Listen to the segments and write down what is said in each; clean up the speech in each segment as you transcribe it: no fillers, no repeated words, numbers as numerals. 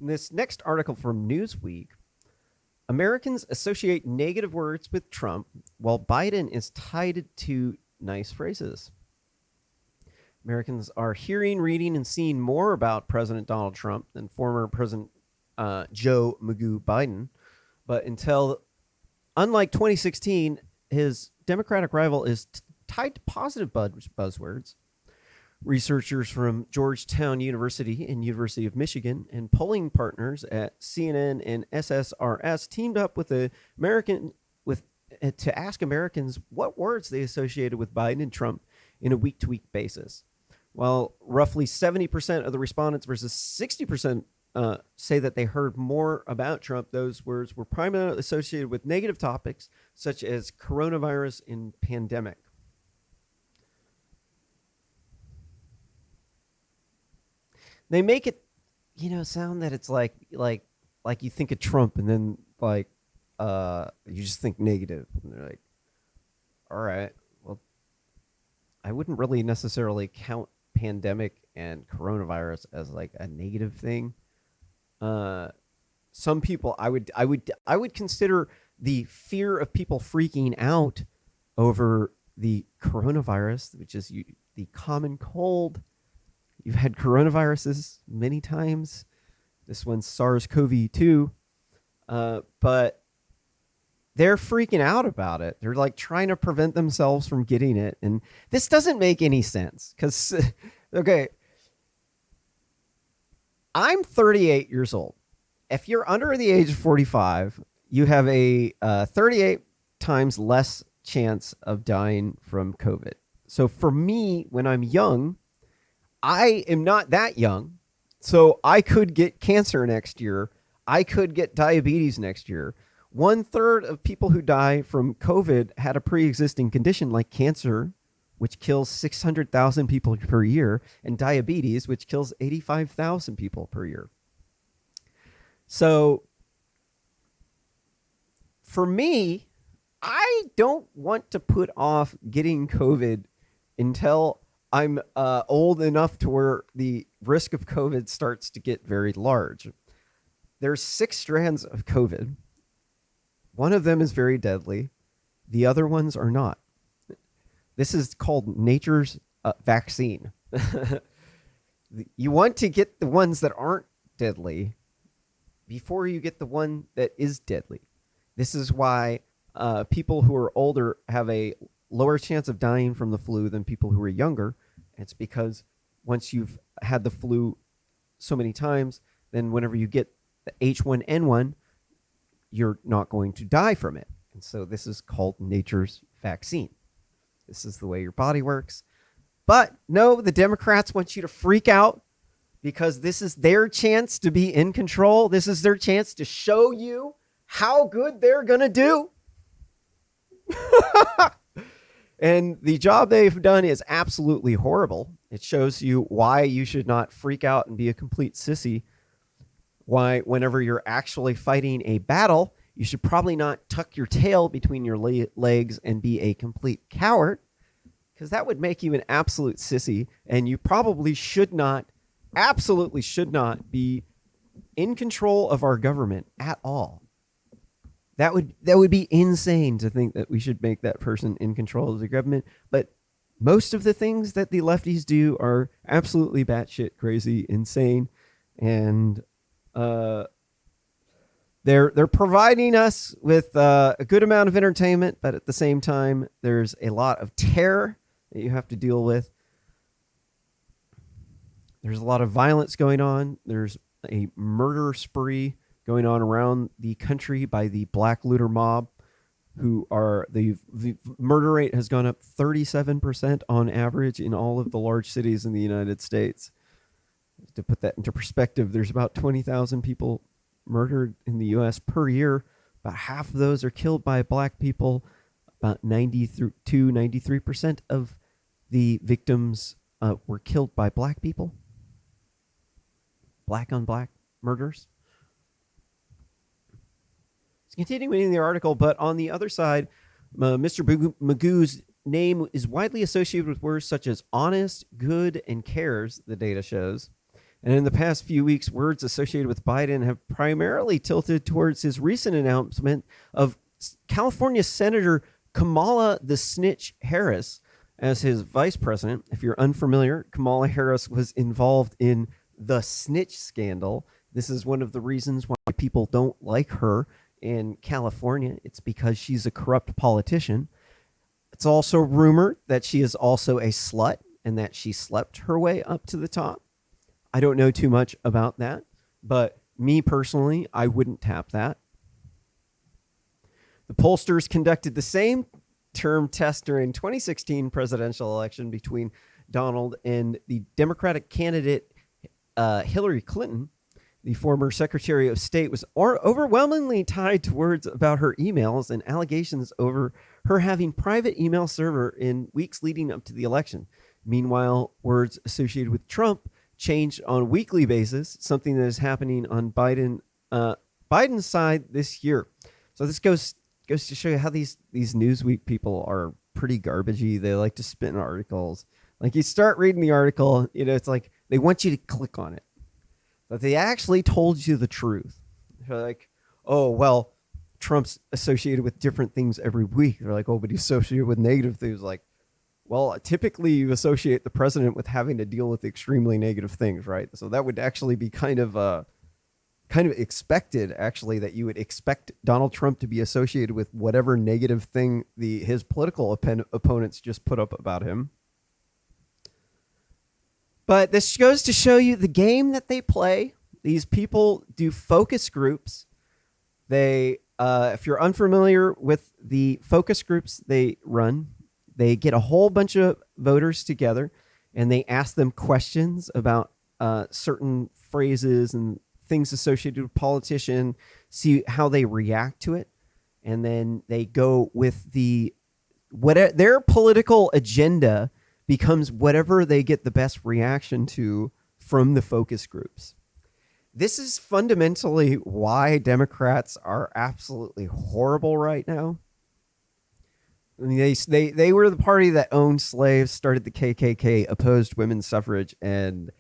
In this next article from Newsweek, Americans associate negative words with Trump while Biden is tied to nice phrases. Americans are hearing, reading, and seeing more about President Donald Trump than former President Joe Magoo Biden. But unlike 2016, his Democratic rival is tied to positive buzzwords. Researchers from Georgetown University and University of Michigan and polling partners at CNN and SSRS teamed up with to ask Americans what words they associated with Biden and Trump in a week-to-week basis. While roughly 70% of the respondents versus 60% say that they heard more about Trump, those words were primarily associated with negative topics such as coronavirus and pandemic. They make it, sound that it's like you think of Trump and then you just think negative. And they're like, all right, well, I wouldn't really necessarily count pandemic and coronavirus as like a negative thing. Some people I would consider the fear of people freaking out over the coronavirus, which is the common cold. You've had coronaviruses many times. This one's SARS-CoV-2. But they're freaking out about it. They're like trying to prevent themselves from getting it. And this doesn't make any sense because, okay, I'm 38 years old. If you're under the age of 45, you have a 38 times less chance of dying from COVID. So for me, when I'm young, I am not that young, so I could get cancer next year. I could get diabetes next year. 1/3 of people who die from COVID had a pre-existing condition like cancer, which kills 600,000 people per year, and diabetes, which kills 85,000 people per year. So for me, I don't want to put off getting COVID until I'm old enough to where the risk of COVID starts to get very large. There's 6 strands of COVID. One of them is very deadly. The other ones are not. This is called nature's vaccine. You want to get the ones that aren't deadly before you get the one that is deadly. This is why people who are older have a lower chance of dying from the flu than people who are younger. It's because once you've had the flu so many times, then whenever you get the H1N1, you're not going to die from it. And so this is called nature's vaccine. This is the way your body works. But no, the Democrats want you to freak out because this is their chance to be in control. This is their chance to show you how good they're going to do. And the job they've done is absolutely horrible. It shows you why you should not freak out and be a complete sissy. Why, whenever you're actually fighting a battle, you should probably not tuck your tail between your legs and be a complete coward, because that would make you an absolute sissy. And you probably absolutely should not be in control of our government at all. That would be insane to think that we should make that person in control of the government. But most of the things that the lefties do are absolutely batshit crazy, insane, and they're providing us with a good amount of entertainment, but at the same time, there's a lot of terror that you have to deal with. There's a lot of violence going on. There's a murder spree going on around the country by the black looter mob, who are the murder rate has gone up 37% on average in all of the large cities in the United States. To put that into perspective, there's about 20,000 people murdered in the U.S. per year. About half of those are killed by black people. About 93% of the victims were killed by black people. Black on black murders. It's continuing in the article, but on the other side, Mr. Magoo's name is widely associated with words such as honest, good, and cares, the data shows. And in the past few weeks, words associated with Biden have primarily tilted towards his recent announcement of California Senator Kamala the Snitch Harris as his vice president. If you're unfamiliar, Kamala Harris was involved in the snitch scandal. This is one of the reasons why people don't like her in California. It's because she's a corrupt politician. It's also rumored that she is also a slut and that she slept her way up to the top. I don't know too much about that, but me personally, I wouldn't tap that. The pollsters conducted the same term test during 2016 presidential election between Donald and the Democratic candidate Hillary Clinton. The former Secretary of State was overwhelmingly tied to words about her emails and allegations over her having private email server in weeks leading up to the election. Meanwhile, words associated with Trump changed on a weekly basis, something that is happening on Biden's side this year. So this goes to show you how these Newsweek people are pretty garbagey. They like to spin articles. Like you start reading the article, it's like they want you to click on it. But they actually told you the truth. They're like, oh, well, Trump's associated with different things every week. They're like, oh, but he's associated with negative things. Like, well, typically you associate the president with having to deal with extremely negative things, right? So that would actually be kind of expected, actually, that you would expect Donald Trump to be associated with whatever negative thing his political opponents just put up about him. But this goes to show you the game that they play. These people do focus groups. They, if you're unfamiliar with the focus groups they run, they get a whole bunch of voters together and they ask them questions about certain phrases and things associated with politician, see how they react to it. And then they go with their political agenda becomes whatever they get the best reaction to from the focus groups. This is fundamentally why Democrats are absolutely horrible right now. I mean, they were the party that owned slaves, started the KKK, opposed women's suffrage, and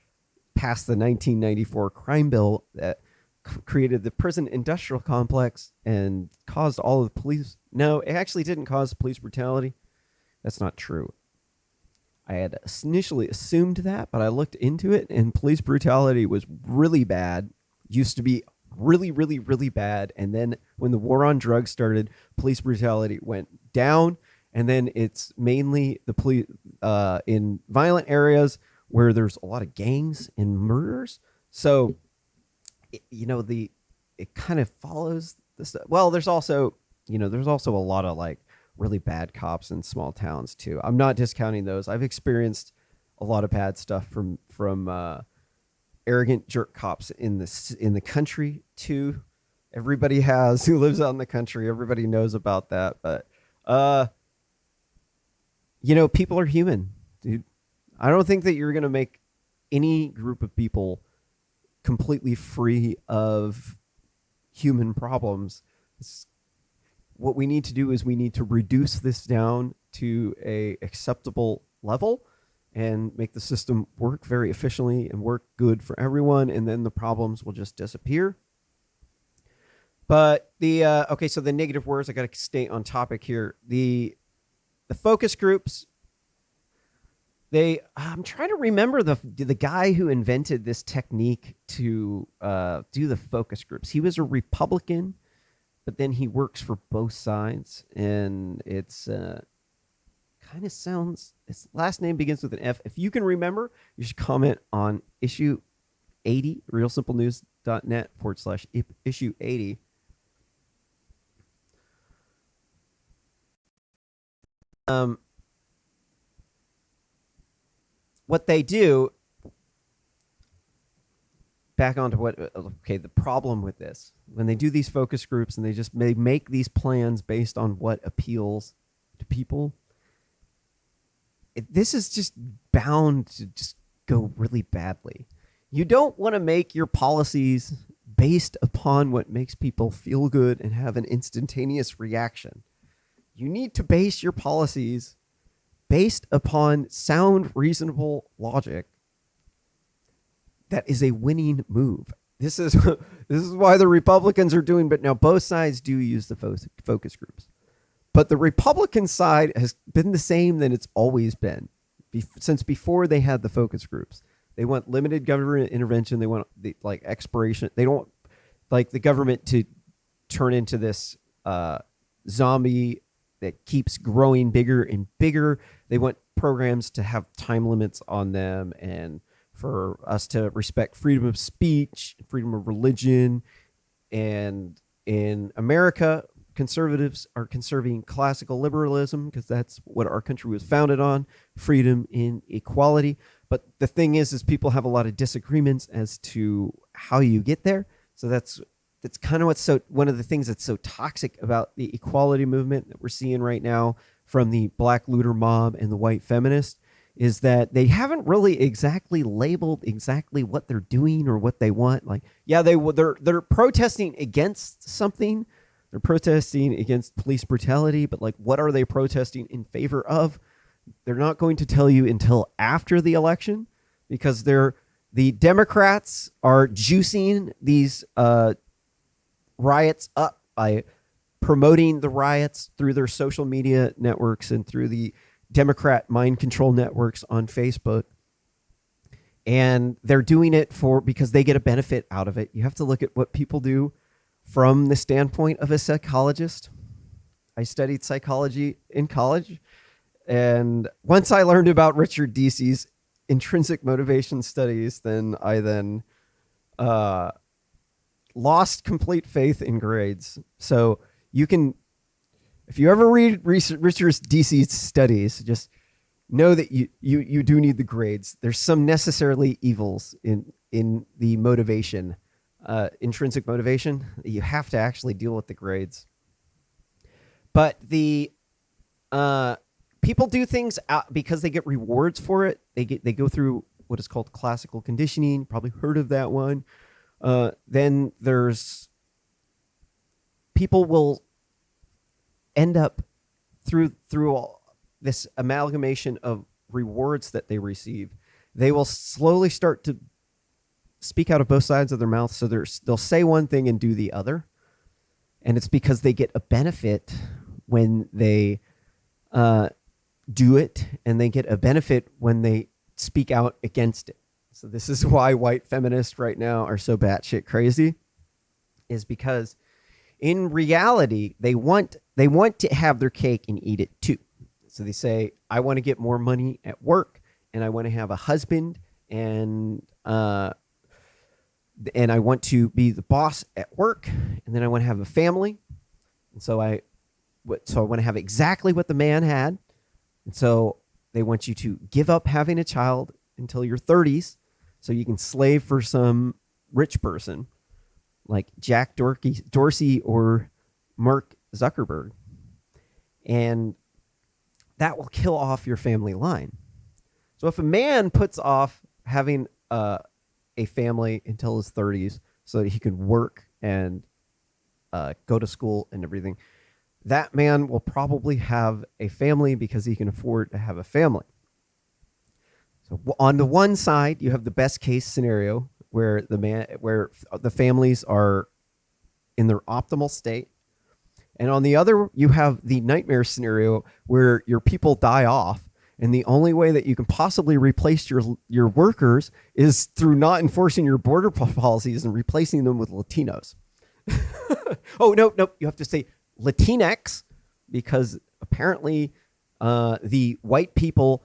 passed the 1994 crime bill that created the prison industrial complex and caused all of the police. No, it actually didn't cause police brutality. That's not true. I had initially assumed that, but I looked into it, and police brutality was really bad. Used to be really, really, really bad. And then when the war on drugs started, police brutality went down. And then it's mainly the police in violent areas where there's a lot of gangs and murders. So, it kind of follows this. Well, there's also a lot of like really bad cops in small towns too. I'm not discounting those. I've experienced a lot of bad stuff from arrogant jerk cops in the country too. Everybody has who lives out in the country. Everybody knows about that. But people are human, dude. I don't think that you're gonna make any group of people completely free of human problems. What we need to do is we need to reduce this down to a acceptable level and make the system work very efficiently and work good for everyone, and then the problems will just disappear. But so the negative words, I got to stay on topic here. The focus groups, I'm trying to remember the guy who invented this technique to do the focus groups. He was a Republican, but then he works for both sides, and it's kind of sounds. His last name begins with an F. If you can remember, you should comment on issue 80, realsimplenews.net/issue 80. What they do, back onto the problem with this, when they do these focus groups and they make these plans based on what appeals to people, this is just bound to just go really badly. You don't want to make your policies based upon what makes people feel good and have an instantaneous reaction. You need to base your policies based upon sound, reasonable logic that is a winning move. This is this is why the Republicans are doing, but now both sides do use the focus groups. But the Republican side has been the same than it's always been since before they had the focus groups. They want limited government intervention. They want like expiration. They don't like the government to turn into this zombie that keeps growing bigger and bigger. They want programs to have time limits on them and for us to respect freedom of speech, freedom of religion. And in America, conservatives are conserving classical liberalism because that's what our country was founded on, freedom and equality. But the thing is people have a lot of disagreements as to how you get there. So that's kind of what's one of the things that's so toxic about the equality movement that we're seeing right now from the black looter mob and the white feminists is that they haven't really exactly labeled exactly what they're doing or what they want. Like, yeah, they're protesting against something. They're protesting against police brutality, but like, what are they protesting in favor of? They're not going to tell you until after the election because the Democrats are juicing these riots up by promoting the riots through their social media networks and through the Democrat mind control networks on Facebook. And they're doing it because they get a benefit out of it. You have to look at what people do from the standpoint of a psychologist. I studied psychology in college. And once I learned about Richard Deasy's intrinsic motivation studies, then I lost complete faith in grades. So you can, if you ever read Richard Deasy's studies, just know that you do need the grades. There's some necessarily evils in the motivation, intrinsic motivation. You have to actually deal with the grades. But the people do things out because they get rewards for it. They go through what is called classical conditioning. Probably heard of that one. Then there's people will end up through all this amalgamation of rewards that they receive. They will slowly start to speak out of both sides of their mouth. So they'll say one thing and do the other. And it's because they get a benefit when they do it, and they get a benefit when they speak out against it. So this is why white feminists right now are so batshit crazy, is because in reality, they want to have their cake and eat it too. So they say, I want to get more money at work, and I want to have a husband, and I want to be the boss at work, and then I want to have a family. And so I want to have exactly what the man had. And so they want you to give up having a child until your 30s so you can slave for some rich person like Jack Dorsey or Mark Zuckerberg. And that will kill off your family line. So if a man puts off having a family until his 30s so that he can work and go to school and everything, that man will probably have a family because he can afford to have a family. So on the one side, you have the best case scenario where the families are in their optimal state. And on the other, you have the nightmare scenario where your people die off. And the only way that you can possibly replace your workers is through not enforcing your border policies and replacing them with Latinos. Oh, no, you have to say Latinx, because apparently the white people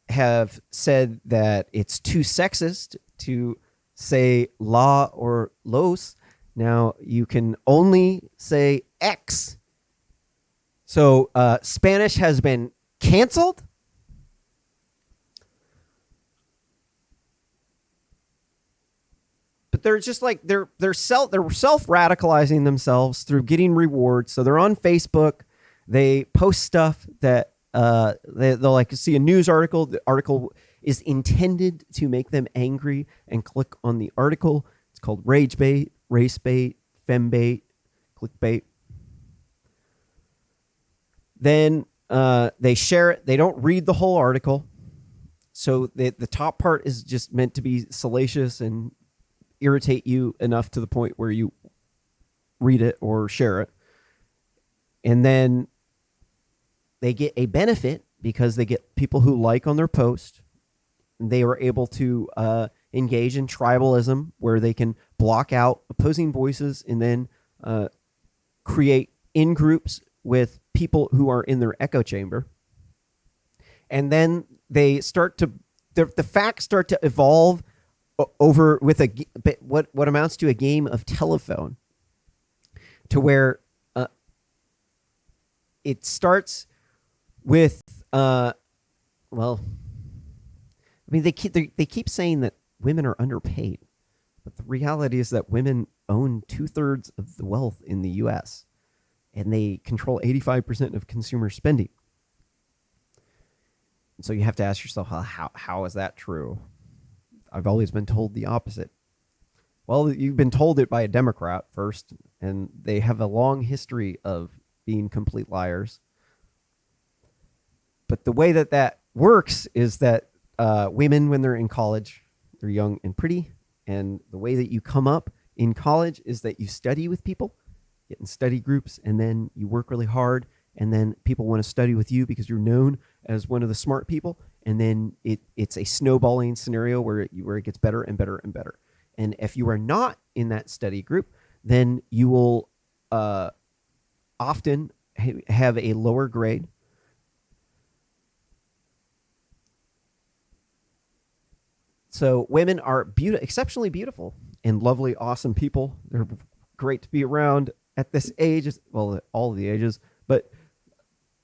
have said that it's too sexist to say la or los. Now you can only say X. So Spanish has been canceled. But they're just like they're self-radicalizing themselves through getting rewards. So they're on Facebook. They post stuff that they'll like see a news article. The article is intended to make them angry and click on the article. It's called rage bait, race bait, fem bait, clickbait. Then they share it. They don't read the whole article. So the top part is just meant to be salacious and irritate you enough to the point where you read it or share it. And then they get a benefit because they get people who like on their post. They are able to engage in tribalism, where they can block out opposing voices and then create in groups with people who are in their echo chamber. And then the facts start to evolve over with what amounts to a game of telephone, to where it starts with they keep saying that women are underpaid, but the reality is that women own 2/3 of the wealth in the U.S. and they control 85% of consumer spending. So you have to ask yourself, how is that true? I've always been told the opposite. Well, you've been told it by a Democrat first, and they have a long history of being complete liars. But the way that works is that women, when they're in college, they're young and pretty. And the way that you come up in college is that you study with people, get in study groups, and then you work really hard. And then people want to study with you because you're known as one of the smart people. And then it's a snowballing scenario where it gets better and better and better. And if you are not in that study group, then you will often have a lower grade. So women are exceptionally beautiful and lovely, awesome people. They're great to be around at this age. Well, all of the ages, but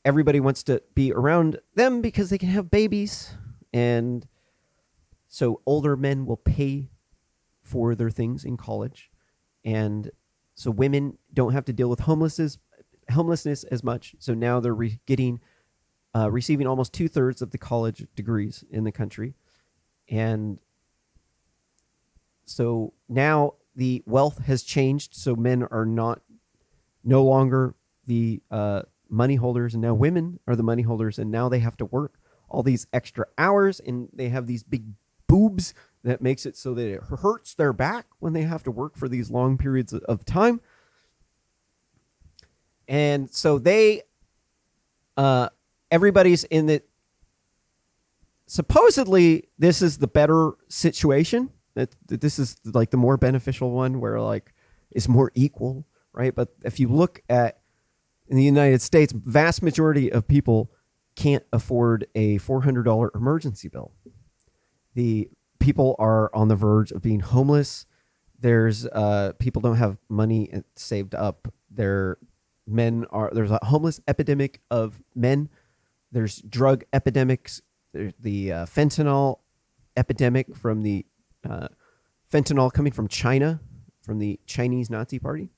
everybody wants to be around them because they can have babies. And so older men will pay for their things in college. And so women don't have to deal with homelessness as much. So now they're receiving almost 2/3 of the college degrees in the country. And so now the wealth has changed. So men are no longer the money holders, and now women are the money holders, and now they have to work all these extra hours, and they have these big boobs that makes it so that it hurts their back when they have to work for these long periods of time. And so everybody's in the, supposedly this is the better situation, that this is like the more beneficial one, where like it's more equal, right? But if you look at in the United States, vast majority of people can't afford a $400 emergency bill. The people are on the verge of being homeless. There's people don't have money saved up. There's a homeless epidemic of men. There's drug epidemics. There's the fentanyl epidemic from the fentanyl coming from China, from the Chinese Nazi Party.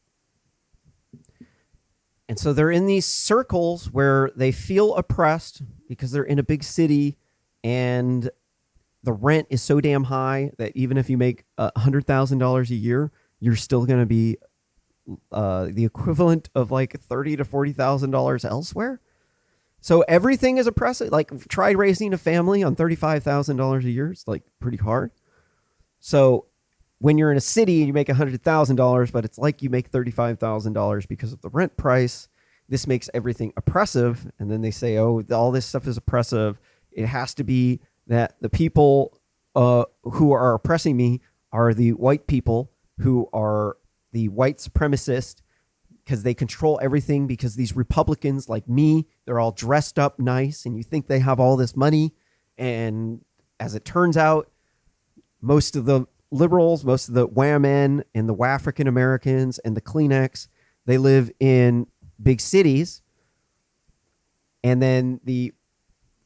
And so they're in these circles where they feel oppressed because they're in a big city and the rent is so damn high that even if you make $100,000 a year, you're still going to be the equivalent of like $30,000 to $40,000 elsewhere. So everything is oppressive. Like, try raising a family on $35,000 a year. It's like pretty hard. So when you're in a city and you make $100,000, but it's like you make $35,000 because of the rent price, this makes everything oppressive. And then they say, oh, all this stuff is oppressive. It has to be that the people who are oppressing me are the white people who are the white supremacists, because they control everything, because these Republicans like me, they're all dressed up nice and you think they have all this money. And as it turns out, most of the liberals, most of the WAMN and the African Americans and the Kleenex, they live in big cities. And then the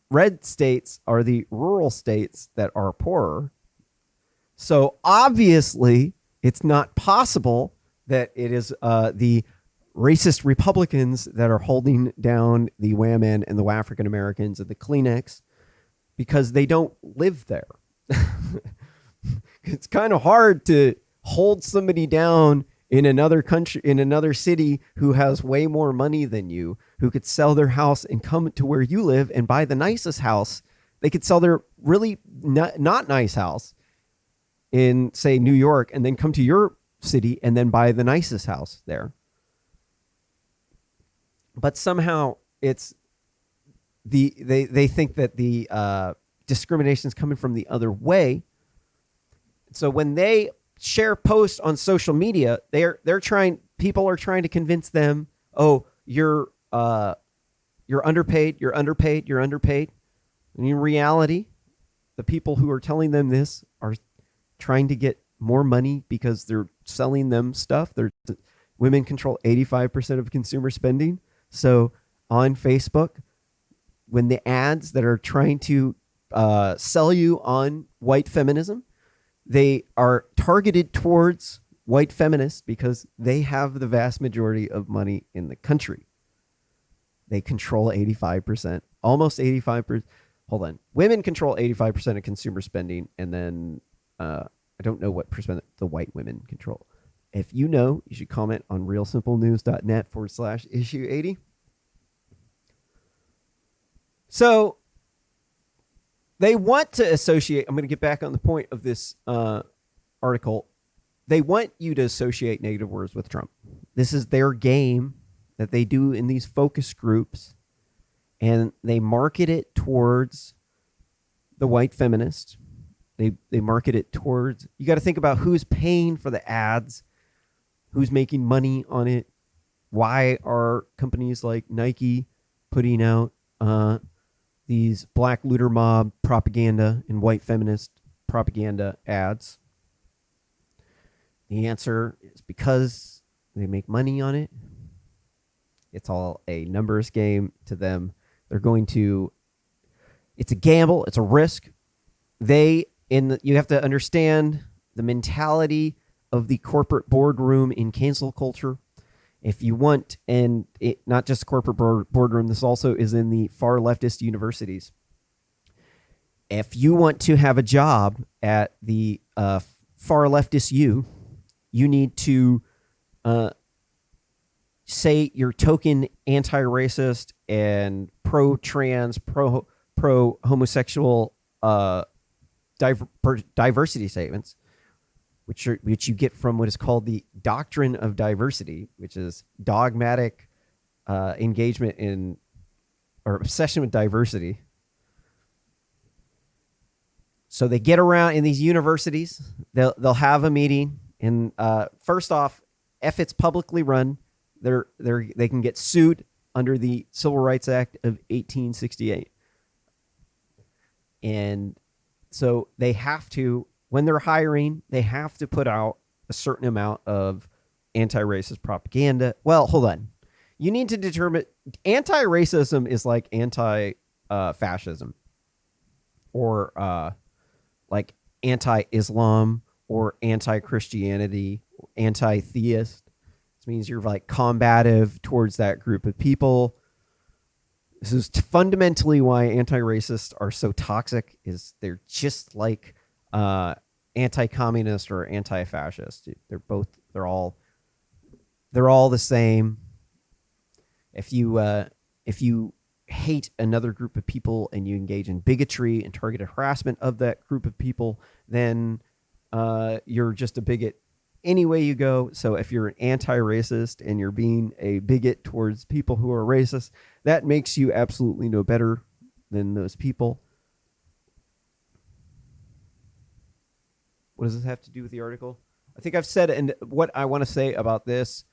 red states are the rural states that are poorer. So obviously it's not possible that it is the racist Republicans that are holding down the WAMN and the African Americans and the Kleenex, because they don't live there. It's kind of hard to hold somebody down in another country, in another city, who has way more money than you, who could sell their house and come to where you live and buy the nicest house They could sell their really not nice house in, say, New York, and then come to your city and then buy the nicest house there. But somehow it's they think that the discrimination is coming from the other way. So when they share posts on social media, people are trying to convince them, oh, you're underpaid, you're underpaid, you're underpaid. And in reality, the people who are telling them this are trying to get more money because they're selling them stuff. Women control 85% of consumer spending. So on Facebook, when the ads that are trying to sell you on white feminism, they are targeted towards white feminists because they have the vast majority of money in the country. They control 85%, almost 85%. Hold on. Women control 85% of consumer spending, and then I don't know what percent the white women control. If you know, you should comment on realsimplenews.net/issue 80. So they want to associate. I'm going to get back on the point of this article. They want you to associate negative words with Trump. This is their game that they do in these focus groups, and they market it towards the white feminist. They market it towards, you got to think about who's paying for the ads, who's making money on it. Why are companies like Nike putting out these black looter mob propaganda and white feminist propaganda ads? The answer is because they make money on it. It's all a numbers game to them. It's a gamble. It's a risk. You have to understand the mentality of the corporate boardroom in cancel culture. If you want, and it not just corporate boardroom, this also is in the far leftist universities. If you want to have a job at the far leftist you need to say you're token anti-racist and pro-trans, pro-homosexual diversity statements, which you get from what is called the doctrine of diversity, which is dogmatic engagement in or obsession with diversity. So they get around in these universities. They'll have a meeting, and first off, if it's publicly run, they can get sued under the Civil Rights Act of 1868. And so they have to, when they're hiring, they have to put out a certain amount of anti-racist propaganda. Well, hold on. You need to determine, anti-racism is like anti-fascism or like anti-Islam or anti-Christianity, anti-theist. This means you're like combative towards that group of people. This is fundamentally why anti-racists are so toxic, is they're just like anti-communist or anti-fascist. They're all the same. If you hate another group of people and you engage in bigotry and targeted harassment of that group of people, then you're just a bigot any way you go. So if you're an anti-racist and you're being a bigot towards people who are racist, that makes you absolutely no better than those people. What does this have to do with the article? I think I've said, and what I want to say about this,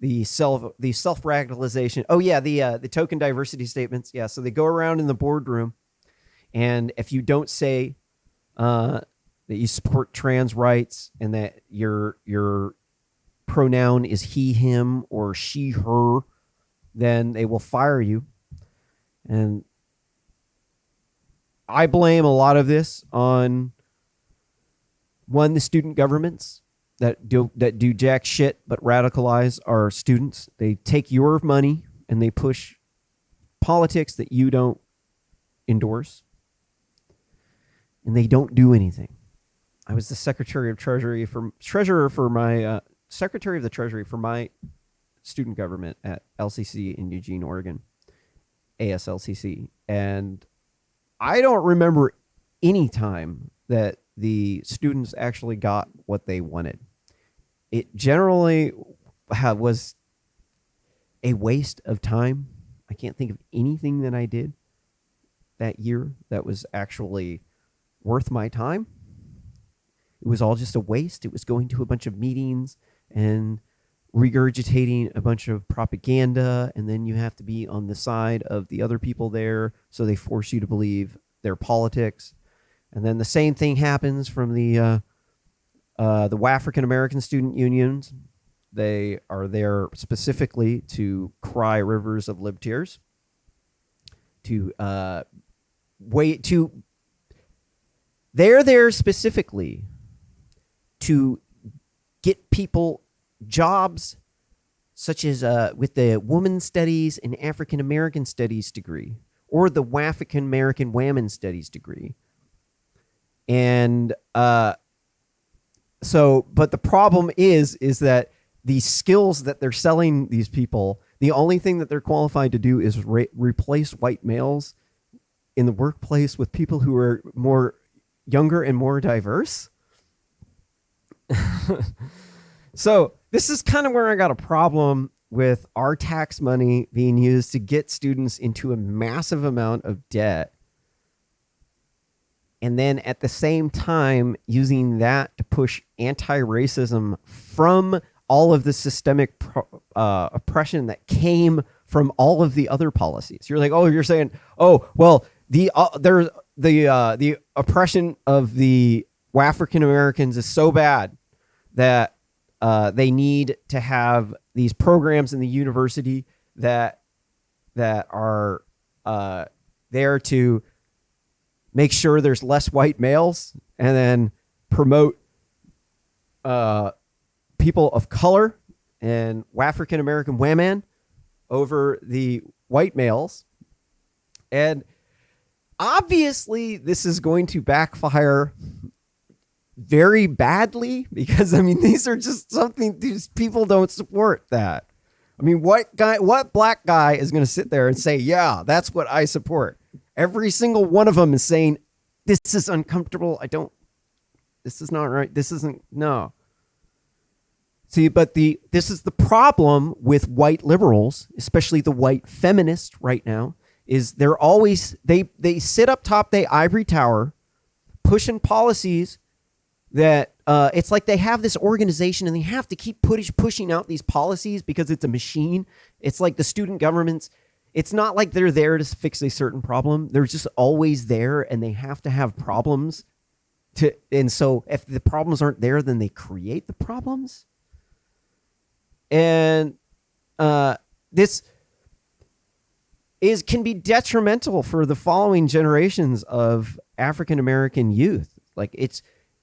the self-radicalization. Oh yeah, the token diversity statements. Yeah, so they go around in the boardroom, and if you don't say that you support trans rights and that your pronoun is he, him, or she, her, then they will fire you. And I blame a lot of this on, one, the student governments that do jack shit but radicalize our students. They take your money and they push politics that you don't endorse, and they don't do anything. I was the Secretary of the Treasury for my student government at LCC in Eugene, Oregon, ASLCC, and I don't remember any time that the students actually got what they wanted. It generally was a waste of time. I can't think of anything that I did that year that was actually worth my time. It was all just a waste. It was going to a bunch of meetings and regurgitating a bunch of propaganda, and then you have to be on the side of the other people there, so they force you to believe their politics. And then the same thing happens from the African American student unions. They are there specifically to cry rivers of lib tears, to they're there specifically to get people jobs, such as with the Women's Studies and African American Studies degree, or the African American Women Studies degree. And but the problem is that the skills that they're selling these people, the only thing that they're qualified to do is replace white males in the workplace with people who are more younger and more diverse. So this is kind of where I got a problem with our tax money being used to get students into a massive amount of debt, and then at the same time using that to push anti-racism from all of the systemic oppression that came from all of the other policies. You're like, oh, you're saying, oh, well, the oppression of the African Americans is so bad that they need to have these programs in the university that are there to make sure there's less white males, and then promote people of color and African American women over the white males. And obviously this is going to backfire very badly, because I mean, these are just something, these people don't support that. I mean, what black guy is going to sit there and say, yeah, that's what I support? Every single one of them is saying, this is uncomfortable. This is not right. This isn't, no. See, but this is the problem with white liberals, especially the white feminists right now, is they're always, they sit up top, they ivory tower, pushing policies that it's like they have this organization and they have to keep pushing out these policies because it's a machine. It's like the student governments. It's not like they're there to fix a certain problem. They're just always there, and they have to have problems and so if the problems aren't there, then they create the problems. And this can be detrimental for the following generations of African American youth. Like,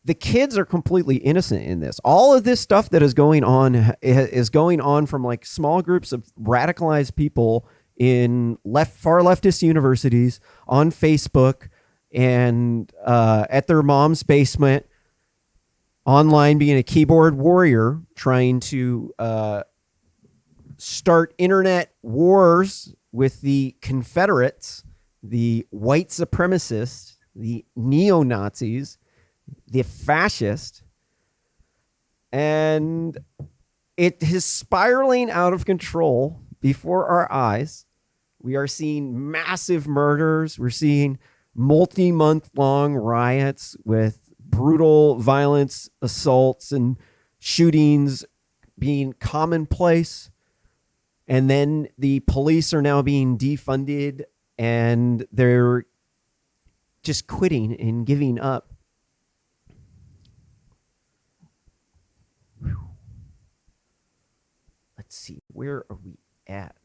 the kids are completely innocent in this. All of this stuff that is going on from like small groups of radicalized people in far leftist universities, on Facebook, and at their mom's basement, online, being a keyboard warrior, trying to start internet wars with the Confederates, the white supremacists, the neo-Nazis, the fascist. And it is spiraling out of control before our eyes. We are seeing massive murders. We're seeing multi-month-long riots with brutal violence, assaults, and shootings being commonplace. And then the police are now being defunded, and they're just quitting and giving up. Let's see, where are we at?